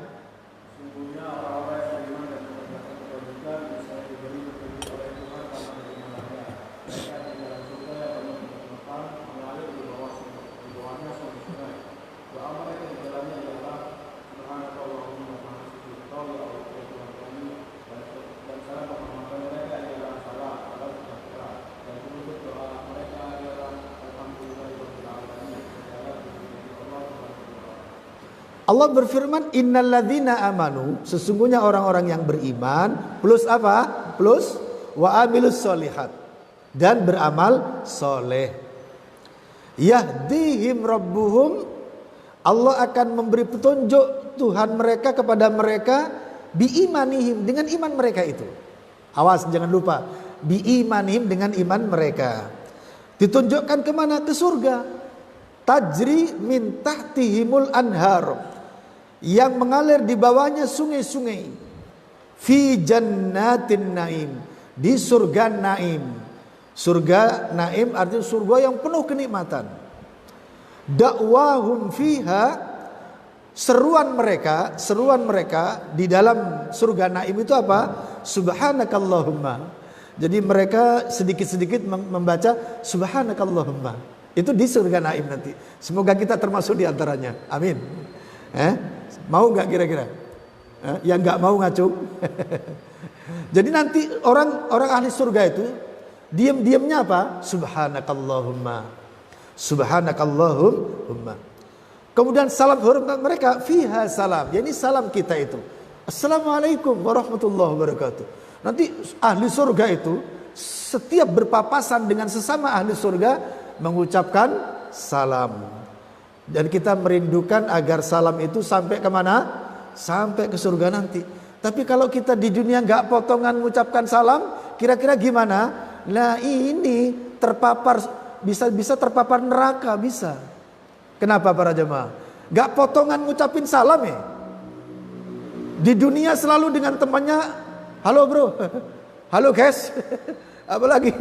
Allah berfirman, innalladzina amanu, sesungguhnya orang-orang yang beriman, plus apa? Plus wa amilus sholihat, dan beramal soleh. Yahdihim rabbuhum, Allah akan memberi petunjuk Tuhan mereka kepada mereka biimanihim, dengan iman mereka itu. Awas jangan lupa, biimanihim, dengan iman mereka. Ditunjukkan kemana? Ke surga. Tajri min tahtihimul anhar, yang mengalir di bawahnya sungai-sungai. Fi jannatin naim, di surga naim. Surga naim artinya surga yang penuh kenikmatan. Da'wahum fiha, seruan mereka di dalam surga naim itu apa? Subhanakallahumma. Jadi mereka sedikit-sedikit membaca subhanakallahumma. Itu di surga naim nanti. Semoga kita termasuk di antaranya. Amin. Mau nggak kira-kira? Yang nggak mau ngacung. Jadi nanti orang ahli surga itu diam-diamnya apa? Subhanakallahumma, subhanakallahumma. Kemudian salam hormat mereka fiha salam. Yani salam kita itu, assalamualaikum warahmatullahi wabarakatuh. Nanti ahli surga itu setiap berpapasan dengan sesama ahli surga mengucapkan salam. Dan kita merindukan agar salam itu sampai kemana? Sampai ke surga nanti. Tapi kalau kita di dunia nggak potongan mengucapkan salam, kira-kira gimana? Nah ini terpapar, bisa terpapar neraka, bisa. Kenapa para jemaah? Nggak potongan ngucapin salam ya? Di dunia selalu dengan temannya, halo bro, halo guys, apalagi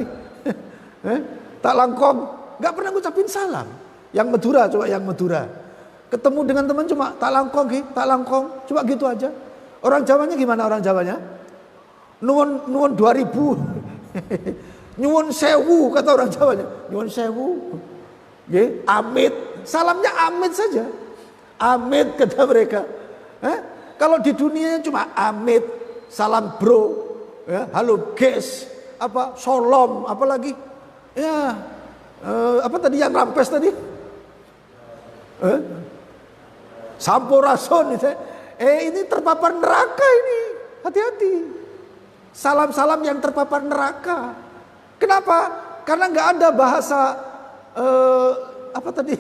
tak langkong, nggak pernah ngucapin salam. Yang Madura, coba yang Madura. Ketemu dengan teman cuma tak langkong, coba gitu aja. Orang Jawanya gimana orang Jawanya? Nuwun 2000. Nyuwun sewu kata orang Jawanya. Nyuwun sewu. Nggih, amit. Salamnya amit saja. Amit kata mereka. Kalau di dunia cuma amit, salam bro, ya, halo guys, apa solom, apalagi ya, apa tadi yang rampes tadi? Sampurasun ini terpapar neraka ini. Hati-hati. Salam-salam yang terpapar neraka. Kenapa? Karena nggak ada bahasa apa tadi?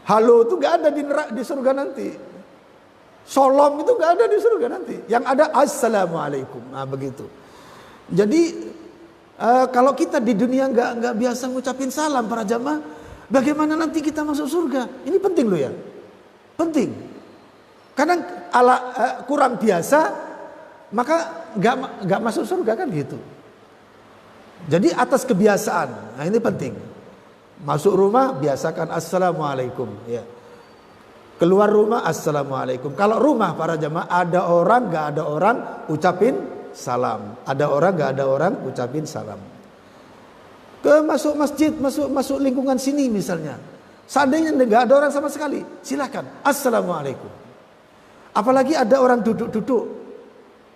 Halo itu nggak ada di surga nanti. Solom itu nggak ada di surga nanti. Yang ada assalamualaikum. Nah begitu. Jadi Kalau kita di dunia nggak biasa ngucapin salam para jamaah, bagaimana nanti kita masuk surga? Ini penting loh ya, penting. Karena kurang biasa, maka nggak masuk surga kan gitu. Jadi atas kebiasaan, nah ini penting. Masuk rumah biasakan assalamualaikum, ya. Keluar rumah assalamualaikum. Kalau rumah para jamaah ada orang nggak ada orang ucapin salam. Ada orang nggak ada orang ucapin salam. Masuk masjid, masuk lingkungan sini misalnya. Seandainya nggak ada orang sama sekali, silakan assalamualaikum. Apalagi ada orang duduk-duduk.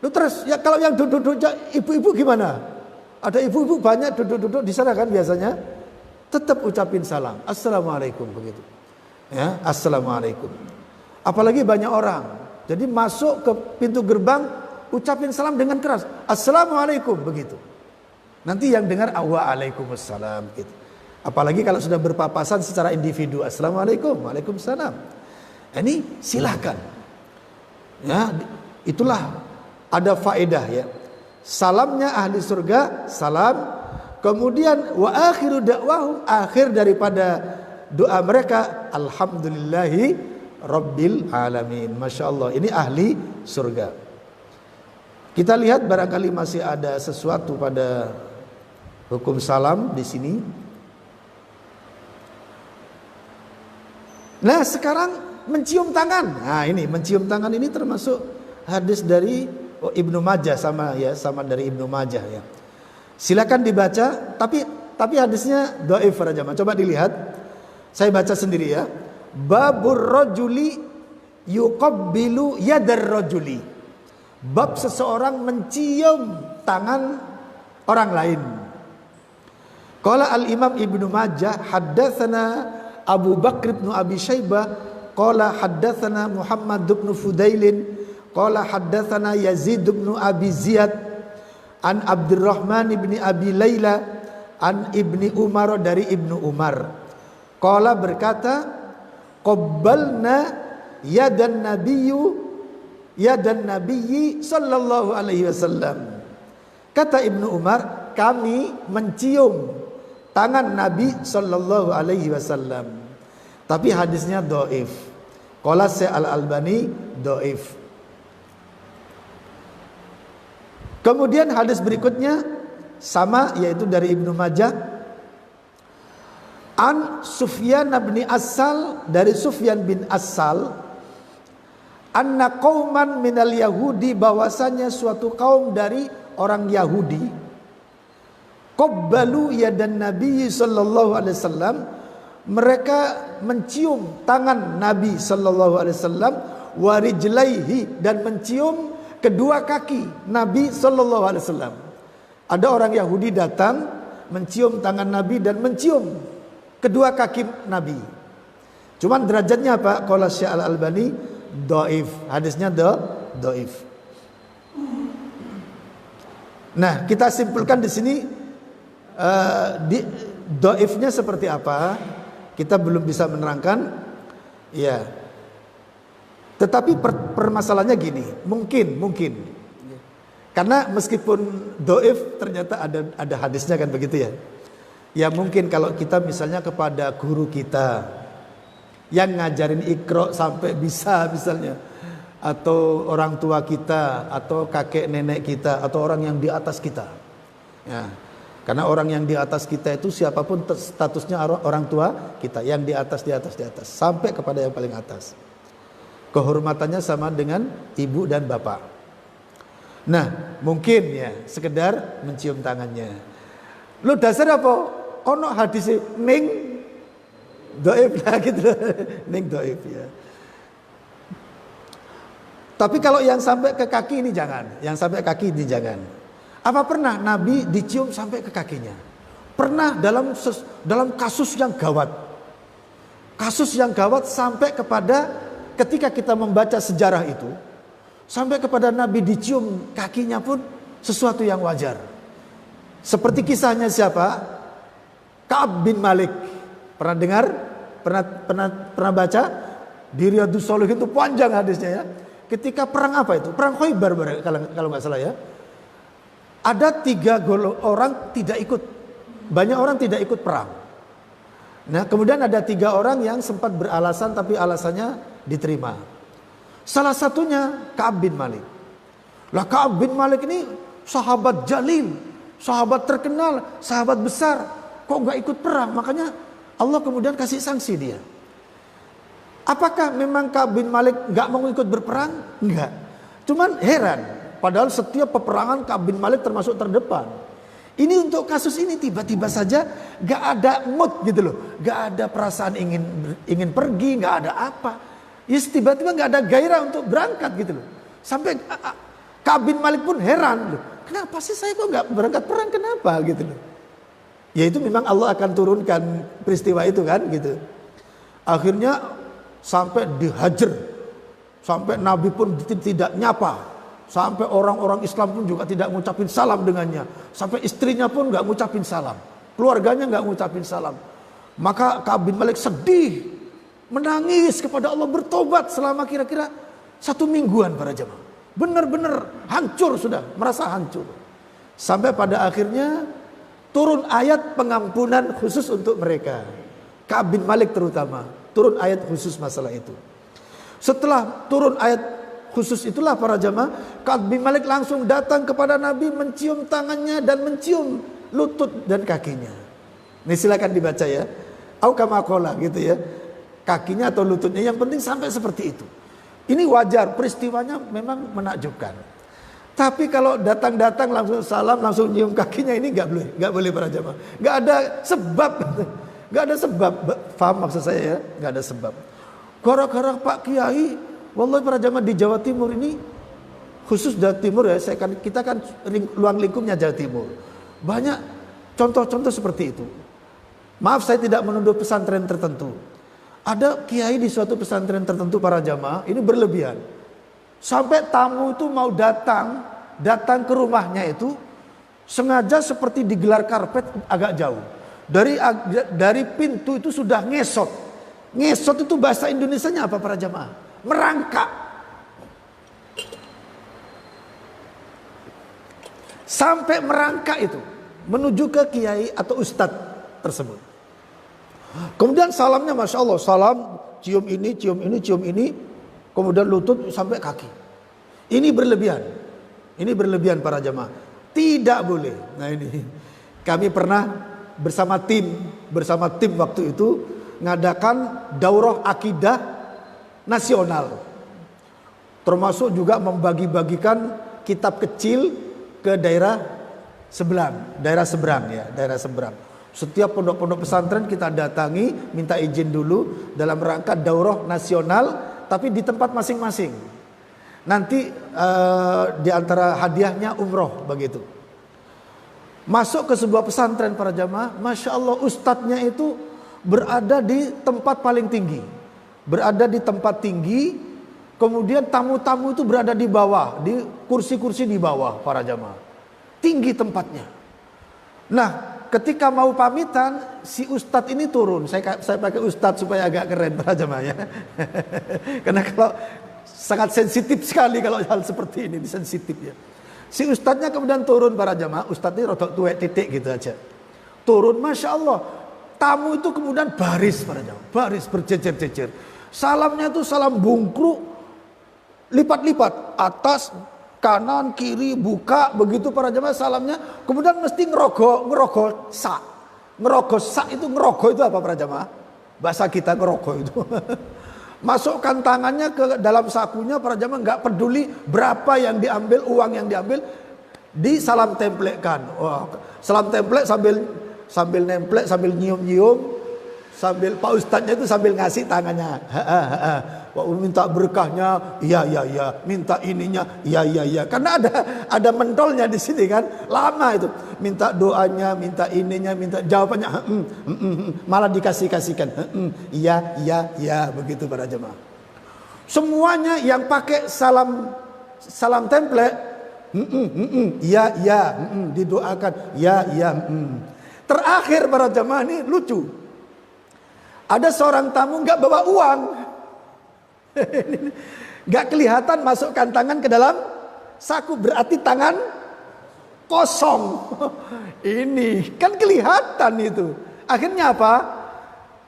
Lu terus ya kalau yang duduk-duduk ibu-ibu gimana? Ada ibu-ibu banyak duduk-duduk di sana kan biasanya. Tetap ucapin salam, assalamualaikum begitu. Ya, assalamualaikum. Apalagi banyak orang. Jadi masuk ke pintu gerbang ucapin salam dengan keras, assalamualaikum begitu. Nanti yang dengar waalaikumsalam gitu. Apalagi kalau sudah berpapasan secara individu, assalamualaikum, waalaikumsalam. Ini silahkan. Ya, itulah ada faedah ya. Salamnya ahli surga, salam. Kemudian wa akhiru da'wahum, akhir daripada doa mereka, alhamdulillahi rabbil alamin. Masya Allah, ini ahli surga. Kita lihat barangkali masih ada sesuatu pada hukum salam di sini. Nah sekarang mencium tangan. Nah ini mencium tangan ini termasuk hadis dari Ibnu Majah sama dari Ibnu Majah ya. Silakan dibaca, tapi hadisnya dhaif para jamaah. Coba dilihat. Saya baca sendiri ya. Babur rajuli yuqabbilu yadar rajuli. Bab seseorang mencium tangan orang lain. Qala al-Imam Ibnu Majah haddatsana Abu Bakr bin Abi Syaibah qala haddatsana Muhammad bin Fudailin qala haddatsana Yazid bin Abi Ziyad an Abdurrahman bin Abi Laila an Ibni Umar dari Ibnu Umar. Qala berkata, qabbalna yadan nabiyyi sallallahu alaihi wasallam. Kata Ibnu Umar, kami mencium tangan Nabi sallallahu alaihi wasallam. Tapi hadisnya dhaif. Qala Al-Albani dhaif. Kemudian hadis berikutnya sama, yaitu dari Ibnu Majah an Sufyan bin Assal, dari Sufyan bin Assal, anna qauman minal Yahudi, bahwasanya suatu kaum dari orang Yahudi, qabbalu yadan Nabi sallallahu alaihi wasallam, mereka mencium tangan Nabi sallallahu alaihi wasallam, wa rijlaihi, dan mencium kedua kaki Nabi sallallahu alaihi wasallam. Ada orang Yahudi datang mencium tangan Nabi dan mencium kedua kaki Nabi. Cuman derajatnya apa? Qala Syekh Al-Albani dhaif. Hadisnya dhaif. Nah, kita simpulkan di sini dhaifnya seperti apa? Kita belum bisa menerangkan. Ya. Tetapi permasalahannya gini, mungkin karena meskipun dhaif ternyata ada hadisnya kan begitu ya. Ya mungkin kalau kita misalnya kepada guru kita yang ngajarin Iqra sampai bisa misalnya, atau orang tua kita, atau kakek nenek kita, atau orang yang di atas kita. Ya. Karena orang yang di atas kita itu siapapun statusnya orang tua kita, yang di atas sampai kepada yang paling atas. Kehormatannya sama dengan ibu dan bapak. Nah, mungkin ya sekedar mencium tangannya. Lu dasar apa? Ono hadis ning dhaif lah gitu. Ning dhaif ya. Tapi kalau yang sampai ke kaki ini jangan. Yang sampai kaki ini jangan. Apa pernah Nabi dicium sampai ke kakinya? Pernah dalam kasus yang gawat. Kasus yang gawat sampai kepada ketika kita membaca sejarah itu, sampai kepada Nabi dicium kakinya pun sesuatu yang wajar. Seperti kisahnya siapa? Ka'ab bin Malik. Pernah dengar? Pernah baca? Di Riyadhus Shalihin itu panjang hadisnya ya. Ketika perang apa itu? Perang Khaybar kalau nggak salah ya. Ada 3 orang tidak ikut, banyak orang tidak ikut perang. Nah kemudian ada 3 orang yang sempat beralasan tapi alasannya diterima. Salah satunya Ka'ab bin Malik. Lah Ka'ab bin Malik ini sahabat jalil, sahabat terkenal, sahabat besar, kok nggak ikut perang? Makanya Allah kemudian kasih sanksi dia. Apakah memang Ka'ab bin Malik nggak mau ikut berperang? Enggak. Cuman heran, padahal setiap peperangan Ka'ab bin Malik termasuk terdepan. Ini untuk kasus ini tiba-tiba saja nggak ada mood gitu loh, nggak ada perasaan ingin pergi, nggak ada apa. Yes, tiba-tiba nggak ada gairah untuk berangkat gitu loh. Sampai Ka'ab bin Malik pun heran loh, kenapa sih saya kok nggak berangkat perang, kenapa gitu loh. Ya itu memang Allah akan turunkan peristiwa itu kan gitu. Akhirnya sampai dihajar, sampai Nabi pun tidak nyapa, sampai orang-orang Islam pun juga tidak ngucapin salam dengannya, sampai istrinya pun nggak ngucapin salam, keluarganya nggak ngucapin salam. Maka Ka'ab bin Malik sedih, menangis kepada Allah, bertobat selama kira-kira 1 mingguan para jemaah. Benar-benar hancur sudah, merasa hancur. Sampai pada akhirnya turun ayat pengampunan khusus untuk mereka. Ka'ab bin Malik terutama. Turun ayat khusus masalah itu. Setelah turun ayat khusus itulah para jamaah, Ka'ab bin Malik langsung datang kepada Nabi, mencium tangannya dan mencium lutut dan kakinya. Ini silakan dibaca ya. Au kama qala gitu ya. Kakinya atau lututnya, yang penting sampai seperti itu. Ini wajar, peristiwanya memang menakjubkan. Tapi kalau datang-datang langsung salam, langsung nyium kakinya, ini nggak boleh para jamaah. Nggak ada sebab. Gak ada sebab, paham maksud saya ya? Gak ada sebab. Gara-gara Pak Kiai, wallahi para jamaah di Jawa Timur ini, khusus Jawa Timur ya, kita kan ruang lingkupnya Jawa Timur. Banyak contoh-contoh seperti itu. Maaf saya tidak menuduh pesantren tertentu. Ada kiai di suatu pesantren tertentu para jamaah, ini berlebihan. Sampai tamu itu mau datang ke rumahnya itu, sengaja seperti digelar karpet agak jauh. Dari pintu itu sudah ngesot. Ngesot itu bahasa Indonesianya apa para jamaah? Merangkak. Sampai merangkak itu menuju ke kiai atau ustadz tersebut. Kemudian salamnya masya Allah, salam, cium ini, cium ini, cium ini, kemudian lutut sampai kaki. Ini berlebihan. Ini berlebihan para jamaah. Tidak boleh. Nah ini kami pernah bersama tim waktu itu ngadakan daurah akidah nasional, termasuk juga membagi-bagikan kitab kecil ke daerah seberang. Setiap pondok-pondok pesantren kita datangi, minta izin dulu dalam rangka daurah nasional, tapi di tempat masing-masing. Nanti di antara hadiahnya umroh begitu. Masuk ke sebuah pesantren para jamaah, masya Allah ustadznya itu berada di tempat paling tinggi, berada di tempat tinggi, kemudian tamu-tamu itu berada di bawah, di kursi-kursi di bawah para jamaah, tinggi tempatnya. Nah ketika mau pamitan, si ustadz ini turun, saya pakai ustadz supaya agak keren para jamaah ya. Karena kalau sangat sensitif sekali kalau hal seperti ini, sensitif ya. Si ustadznya kemudian turun para jamaah, ustadz ini rodok tuwek titik gitu aja. Turun, masya Allah. Tamu itu kemudian baris para jamaah, baris berjejer-jejer. Salamnya itu salam bungkruk, lipat-lipat, atas, kanan, kiri, buka, begitu para jamaah salamnya. Kemudian mesti ngerogoh sak. Ngerogoh sak itu, ngerogoh itu apa para jamaah? Bahasa kita ngerogoh itu. Masukkan tangannya ke dalam sakunya para jamaah, nggak peduli berapa yang diambil, uang yang diambil, disalam templekan. Wah, salam templek sambil nemplek, sambil nyium-nyium, sambil Pak Ustadznya itu sambil ngasih tangannya. Wah, minta berkahnya, iya, minta ininya, iya. Karena ada mentolnya di sini kan, lama itu. Minta doanya, minta ininya, minta jawabannya, malah dikasihkan, iya, begitu para jemaah. Semuanya yang pakai salam template, iya, didoakan, iya. Terakhir para jemaah ini lucu. Ada seorang tamu nggak bawa uang. Gak kelihatan, masukkan tangan ke dalam saku, berarti tangan kosong. Ini kan kelihatan itu. Akhirnya apa?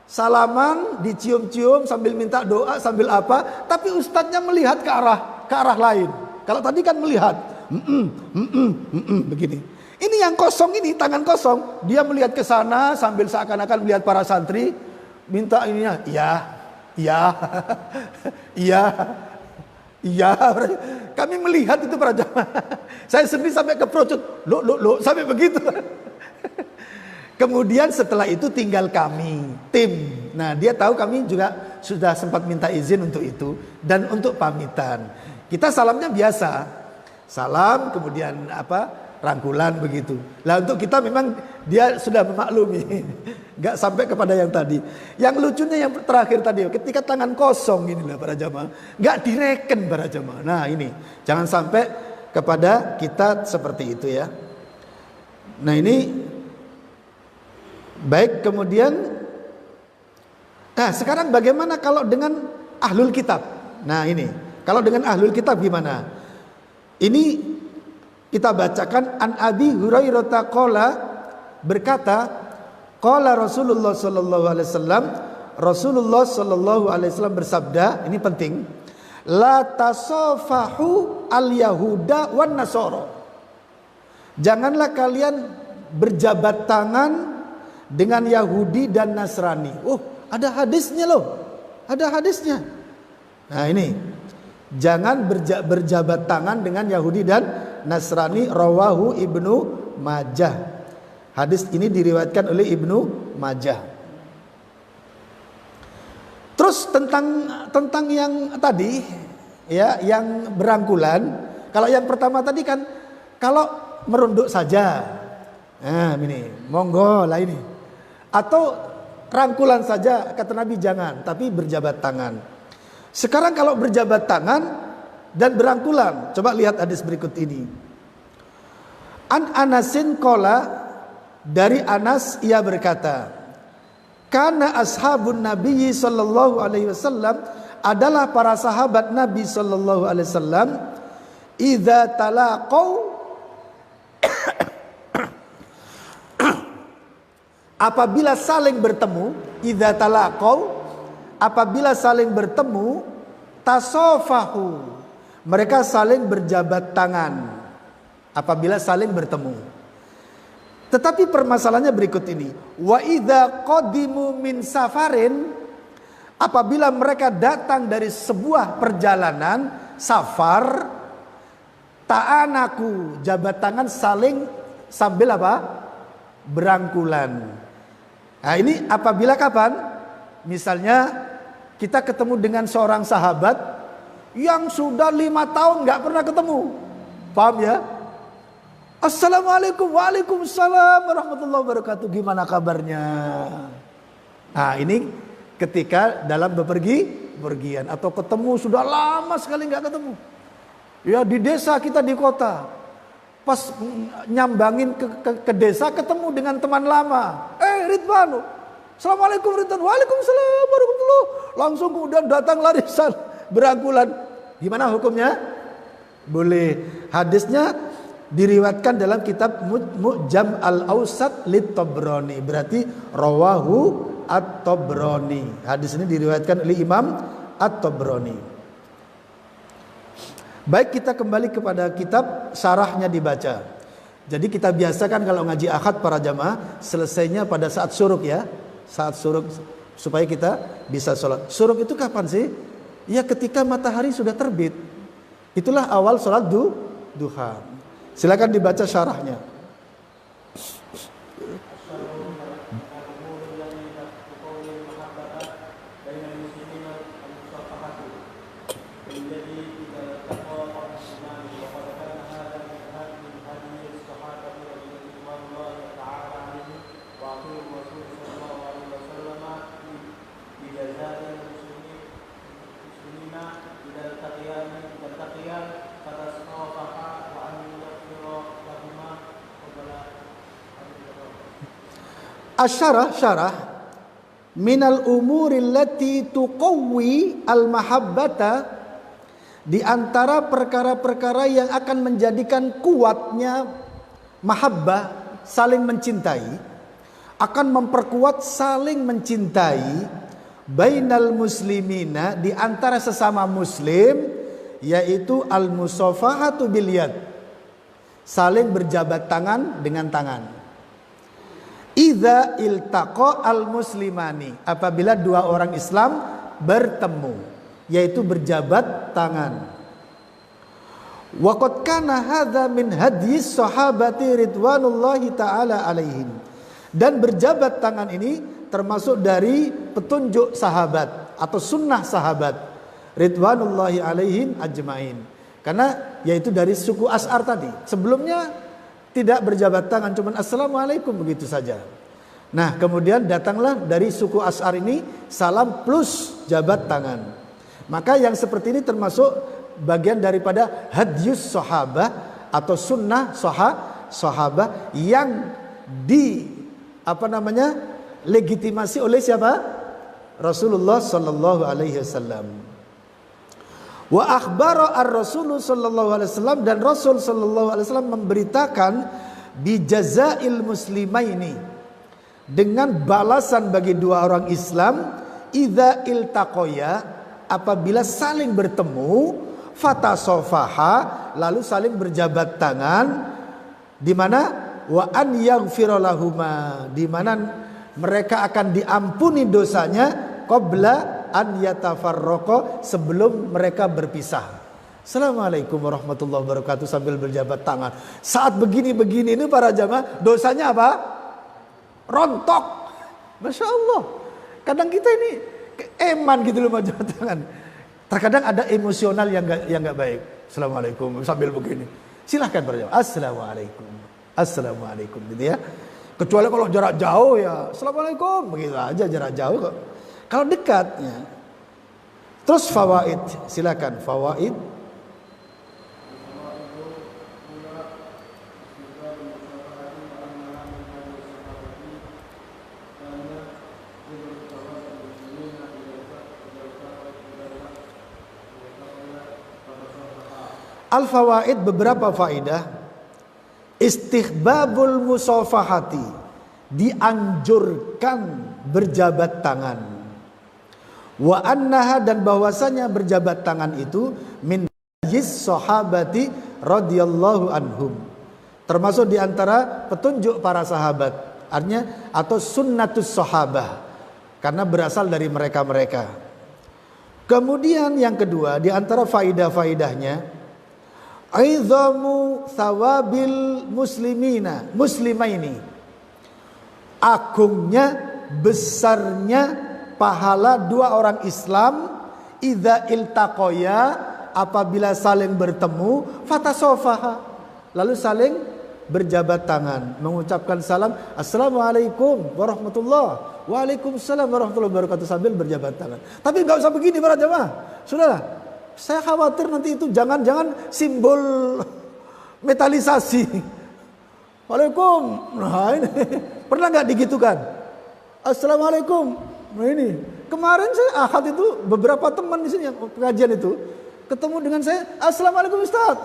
Salaman, dicium-cium sambil minta doa, sambil apa? Tapi ustadznya melihat ke arah lain. Kalau tadi kan melihat, begini. Ini yang kosong ini, tangan kosong. Dia melihat ke sana sambil seakan-akan melihat para santri. Minta ininya, iya. Kami melihat itu para jamaah. Saya sendiri sampai keprocot. Lo, sampai begitu. Kemudian setelah itu tinggal kami, tim. Nah, dia tahu kami juga sudah sempat minta izin untuk itu. Dan untuk pamitan. Kita salamnya biasa. Salam, kemudian rangkulan begitu. Lah untuk kita memang dia sudah memaklumi. Gak sampai kepada yang tadi. Yang lucunya yang terakhir tadi, ketika tangan kosong inilah para jamaah. Gak direken para jamaah. Nah ini, jangan sampai kepada kita seperti itu ya. Nah ini, baik kemudian. Nah sekarang bagaimana kalau dengan ahlul kitab? Nah ini, kalau dengan ahlul kitab gimana? Ini kita bacakan an Abi Hurairah qala berkata qala Rasulullah sallallahu alaihi wasallam, Rasulullah sallallahu alaihi wasallam bersabda, ini penting, la tasafahu al yahuda wan nasara. Janganlah kalian berjabat tangan dengan Yahudi dan Nasrani. Oh, ada hadisnya loh. Ada hadisnya. Nah, ini. Jangan berjabat tangan dengan Yahudi dan Nasrani, rawahu Ibnu Majah. Hadis ini diriwayatkan oleh Ibnu Majah. Terus tentang yang tadi ya, yang berangkulan. Kalau yang pertama tadi kan kalau merunduk saja. Nah, ini monggo lah ini. Atau rangkulan saja kata Nabi jangan, tapi berjabat tangan. Sekarang kalau berjabat tangan dan berangkulan, coba lihat hadis berikut ini. An Anasin qala, dari Anas ia berkata, kana ashabun Nabi sallallahu alaihi wasallam, adalah para sahabat Nabi sallallahu alaihi wasallam, idza talaqau, apabila saling bertemu, idza talaqau, apabila saling bertemu, tasofahu, mereka saling berjabat tangan apabila saling bertemu. Tetapi permasalahannya berikut ini, wa idza qadimu min safarin, apabila mereka datang dari sebuah perjalanan safar, ta'anaku, jabat tangan saling sambil berangkulan. Nah ini apabila kapan? Misalnya kita ketemu dengan seorang sahabat yang sudah 5 tahun gak pernah ketemu. Paham ya? Assalamualaikum, waalaikumsalam warahmatullahi wabarakatuh. Gimana kabarnya? Nah ini ketika dalam bepergian atau ketemu sudah lama sekali gak ketemu. Ya di desa, kita di kota. Pas nyambangin ke desa ketemu dengan teman lama. Ridwan, Assalamualaikum Ridwan, waalaikumsalam warahmatullahi. Langsung kemudian datang larisan berangkulan. Gimana hukumnya? Boleh. Hadisnya diriwayatkan dalam kitab Mu'jam al-Awsat lit-Tabrani. Berarti rawahu at-Tabrani. Hadis ini diriwayatkan oleh Imam at-Tabrani. Baik, kita kembali kepada kitab, syarahnya dibaca. Jadi kita biasakan kalau ngaji akad para jamaah, selesainya pada saat syuruk ya. Saat syuruk, supaya kita bisa sholat. Syuruk itu kapan sih? Ya ketika matahari sudah terbit. Itulah awal sholat duha. Silakan dibaca syarahnya. Asyarah minal umuri allati tuqawwi al mahabbata, di antara perkara-perkara yang akan menjadikan kuatnya mahabbah, saling mencintai, akan memperkuat saling mencintai bainal muslimina, di antara sesama muslim, yaitu al-musafahatu bil yad, saling berjabat tangan dengan tangan. Idza iltaqa al-muslimani, apabila dua orang Islam bertemu, yaitu berjabat tangan. Wa qad kana hadza min hadyis sahabati ridwanullahi taala alaihim, dan berjabat tangan ini termasuk dari petunjuk sahabat atau sunnah sahabat ridwanullahi alaihim ajmain, karena yaitu dari suku As'ar tadi. Sebelumnya tidak berjabat tangan, cuman assalamualaikum begitu saja. Nah, kemudian datanglah dari suku As'ar ini salam plus jabat tangan. Maka yang seperti ini termasuk bagian daripada hadyus sahabah atau sunnah sahabah yang legitimasi oleh siapa? Rasulullah sallallahu alaihi wasallam. Wa akhbara ar-Rasul sallallahu alaihi wasallam, dan Rasul sallallahu alaihi wasallam memberitakan bi jazail muslimaini, dengan balasan bagi dua orang Islam, idza iltaqaya, apabila saling bertemu, fatasofaha, lalu saling berjabat tangan, di mana wa an yaghfira lahuma, di mana mereka akan diampuni dosanya, qabla an yatafarraqa, sebelum mereka berpisah. Assalamualaikum warahmatullahi wabarakatuh sambil berjabat tangan. Saat begini-begini ini para jamaah, dosanya apa? Rontok. Masya Allah. Kadang kita ini eman gitu loh berjabat tangan. Terkadang ada emosional yang nggak baik. Assalamualaikum sambil begini. Silahkan para jamaah. Assalamualaikum. Assalamualaikum gitu ya. Kecuali kalau jarak jauh ya assalamualaikum, begitu aja jarak jauh kok. Kalau dekat ya. Terus fawaid, silakan fawaid. Al-fawaid, beberapa faidah. Istihbabul musafahati, dianjurkan berjabat tangan. Wa annaha, dan bahwasanya berjabat tangan itu min hadyis sahabati radhiyallahu anhum, termasuk diantara petunjuk para sahabat, artinya atau sunnatus sahabah, karena berasal dari mereka-mereka. Kemudian yang kedua, diantara faidah-faidahnya, aizamu thawabil muslimaini, agungnya, besarnya pahala dua orang Islam, idza iltaqaya, apabila saling bertemu, fatasofaha, lalu saling berjabat tangan, mengucapkan salam, assalamualaikum warahmatullah, waalaikumsalam warahmatullahi wabarakatuh, sambil berjabat tangan. Tapi nggak usah begini para jemaah, sudahlah. Saya khawatir nanti itu jangan-jangan simbol metalisasi. Waalaikum. Nah ini pernah nggak digitukan? Assalamualaikum. Nah ini kemarin saya ahad itu beberapa teman di sini yang pengajian itu ketemu dengan saya, assalamualaikum Ustaz.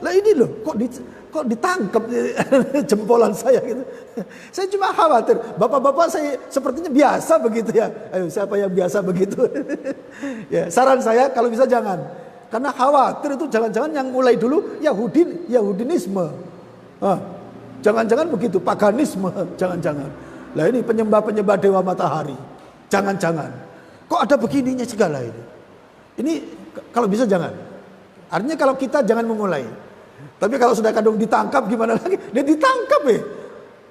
Lah ini loh kok ditangkap jempolan saya gitu. Saya cuma khawatir, bapak-bapak saya sepertinya biasa begitu ya. Ayo siapa yang biasa begitu? Ya, saran saya kalau bisa jangan. Karena khawatir itu jangan-jangan yang mulai dulu Yahudinisme. Jangan-jangan begitu, paganisme, jangan-jangan. Lah ini penyembah-penyembah dewa matahari. Jangan-jangan. Kok ada begininya segala ini? Ini kalau bisa jangan. Artinya kalau kita jangan memulai. Tapi kalau sudah kadung ditangkap gimana lagi? Dia ditangkap ya.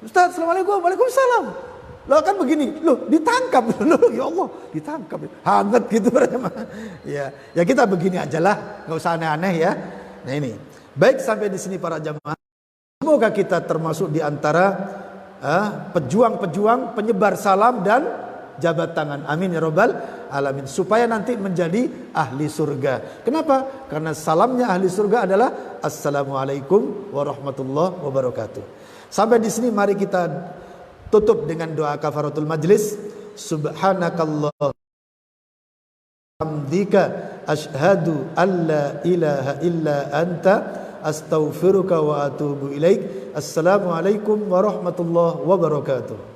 Ustaz, assalamualaikum, waalaikumsalam. Loh kan begini, loh ditangkap, loh ya Allah ditangkap, hangat gitu. Ya kita begini aja lah, nggak usah aneh-aneh ya. Nah ini, baik sampai di sini para jamaah. Semoga kita termasuk di antara pejuang-pejuang penyebar salam dan jabat tangan. Amin ya robbal alamin. Supaya nanti menjadi ahli surga. Kenapa? Karena salamnya ahli surga adalah assalamualaikum warahmatullahi wabarakatuh. Sampai di sini mari kita tutup dengan doa kafaratul majlis. Subhanakallah hamdika asyhadu alla ilaha illa anta astaghfiruka wa atubu ilaik. Assalamualaikum warahmatullahi wabarakatuh.